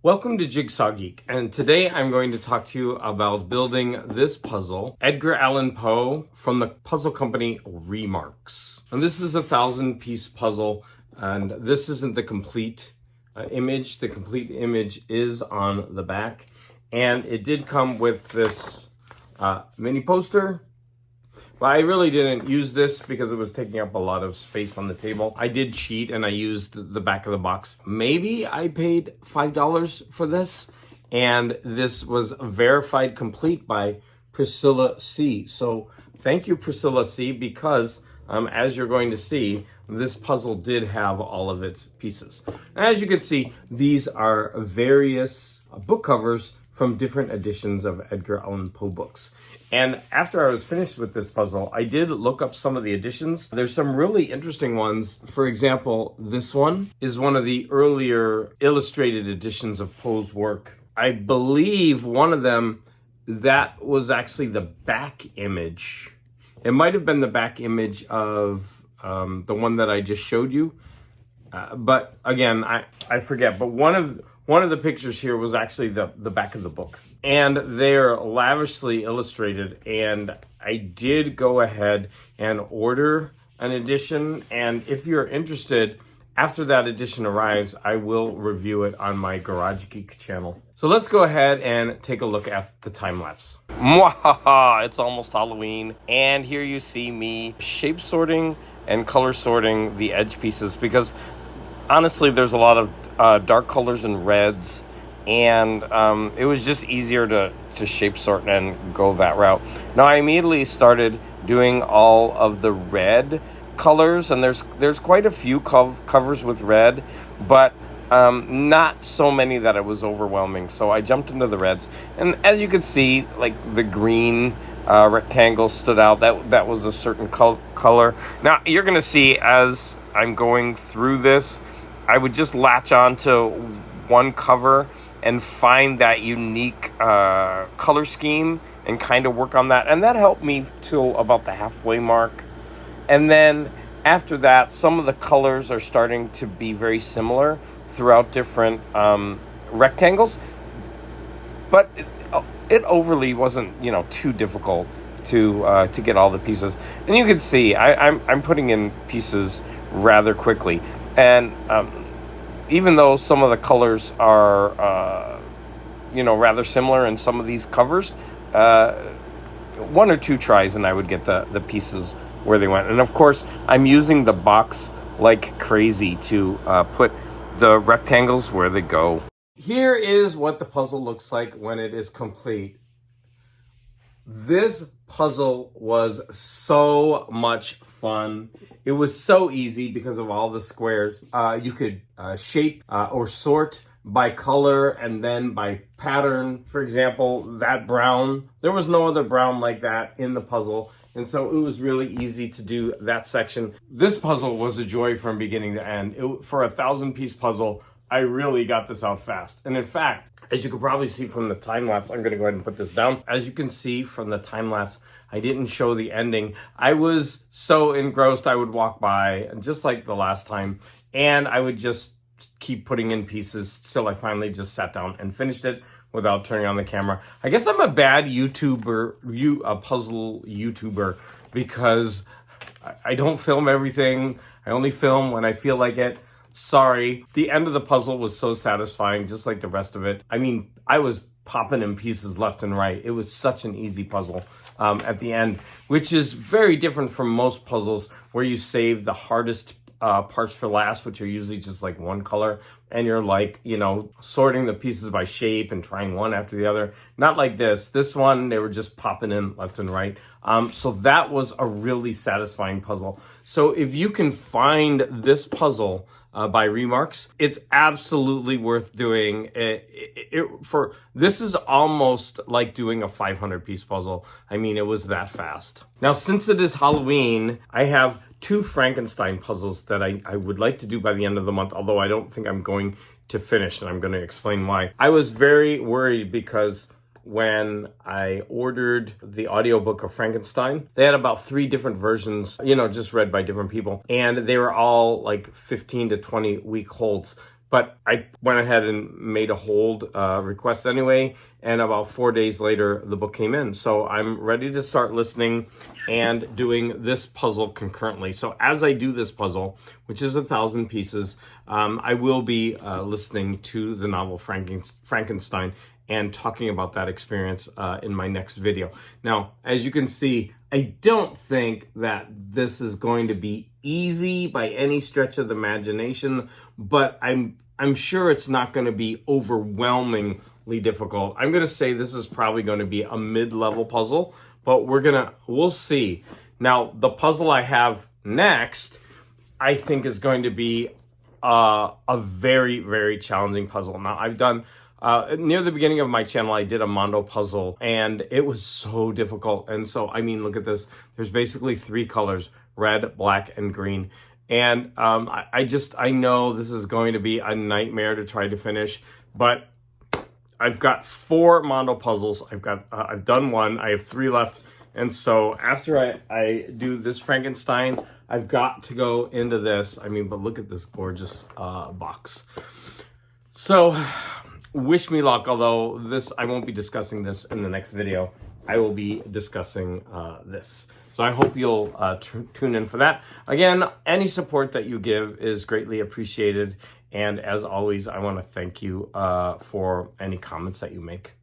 Welcome to Jigsaw Geek, and today I'm going to talk to you about building this puzzle, Edgar Allan Poe, from the puzzle company Remarks. And this is a 1,000-piece puzzle, and this isn't the complete image. The complete image is on the back, and it did come with this mini poster. But I really didn't use this because it was taking up a lot of space on the table. I did cheat and I used the back of the box. Maybe I paid $5 for this, and this was verified complete by Priscilla C. So thank you, Priscilla C, because as you're going to see, this puzzle did have all of its pieces. And as you can see, these are various book covers from different editions of Edgar Allan Poe books. And after I was finished with this puzzle, I did look up some of the editions. There's some really interesting ones. For example, this one is one of the earlier illustrated editions of Poe's work. I believe one of them, that was actually the back image. It might have been the back image of the one that I just showed you. But again, I forget. But one of the pictures here was actually the back of the book. And they're lavishly illustrated, and I did go ahead and order an edition, and if you're interested, after that edition arrives, I will review it on my Garage Geek channel. So let's go ahead and take a look at the time lapse. Mwahaha! It's almost Halloween, and here you see me shape sorting and color sorting the edge pieces, because honestly, there's a lot of dark colors and reds, and it was just easier to shape sort and go that route. Now I immediately started doing all of the red colors, and there's quite a few covers with red, but not so many that it was overwhelming. So I jumped into the reds, and as you can see, like the green rectangle stood out. That was a certain color. Now you're gonna see as I'm going through this, I would just latch on to one cover and find that unique color scheme and kind of work on that. And that helped me till about the halfway mark. And then after that, some of the colors are starting to be very similar throughout different rectangles. But it overly wasn't, too difficult to get all the pieces. And you can see I'm putting in pieces rather quickly. And even though some of the colors are, rather similar in some of these covers, one or two tries and I would get the pieces where they went. And of course, I'm using the box like crazy to put the rectangles where they go. Here is what the puzzle looks like when it is complete. This puzzle was so much fun. It was so easy because of all the squares. You could shape or sort by color and then by pattern. For example, that brown, there was no other brown like that in the puzzle. And so it was really easy to do that section. This puzzle was a joy from beginning to end. For a 1,000-piece puzzle, I really got this out fast. And in fact, as you can probably see from the time lapse, I'm gonna go ahead and put this down. As you can see from the time lapse, I didn't show the ending. I was so engrossed, I would walk by, just like the last time, and I would just keep putting in pieces till I finally just sat down and finished it without turning on the camera. I guess I'm a bad YouTuber, a puzzle YouTuber, because I don't film everything. I only film when I feel like it. Sorry. The end of the puzzle was so satisfying, just like the rest of it. I mean, I was popping in pieces left and right. It was such an easy puzzle at the end, which is very different from most puzzles where you save the hardest parts for last, which are usually just like one color, and you're like, sorting the pieces by shape and trying one after the other. Not like this. This one, they were just popping in left and right. So that was a really satisfying puzzle. So if you can find this puzzle by Remarks, it's absolutely worth doing. This is almost like doing a 500-piece puzzle. I mean, it was that fast. Now, since it is Halloween, I have 2 Frankenstein puzzles that I would like to do by the end of the month, although I don't think I'm going to finish, and I'm going to explain why. I was very worried because when I ordered the audiobook of Frankenstein, they had about 3 different versions, just read by different people. And they were all like 15 to 20 week holds. but I went ahead and made a hold request anyway, and about 4 days later, the book came in. So I'm ready to start listening and doing this puzzle concurrently. So as I do this puzzle, which is 1,000 pieces, I will be listening to the novel Frankenstein and talking about that experience in my next video. Now, as you can see, I don't think that this is going to be easy by any stretch of the imagination, but I'm sure it's not going to be overwhelmingly difficult. I'm going to say this is probably going to be a mid-level puzzle, but we'll see. Now, the puzzle I have next, I think is going to be a very, very challenging puzzle. Now, I've done near the beginning of my channel, I did a Mondo puzzle, and it was so difficult. And so, I mean, look at this. There's basically 3 colors, red, black, and green. And I know this is going to be a nightmare to try to finish, but I've got 4 Mondo puzzles. I've done 1. I have 3 left. And so after I do this Frankenstein, I've got to go into this. I mean, but look at this gorgeous box. So wish me luck, although I won't be discussing this in the next video. I will be discussing this. So I hope you'll tune in for that. Again, any support that you give is greatly appreciated. And as always, I want to thank you for any comments that you make.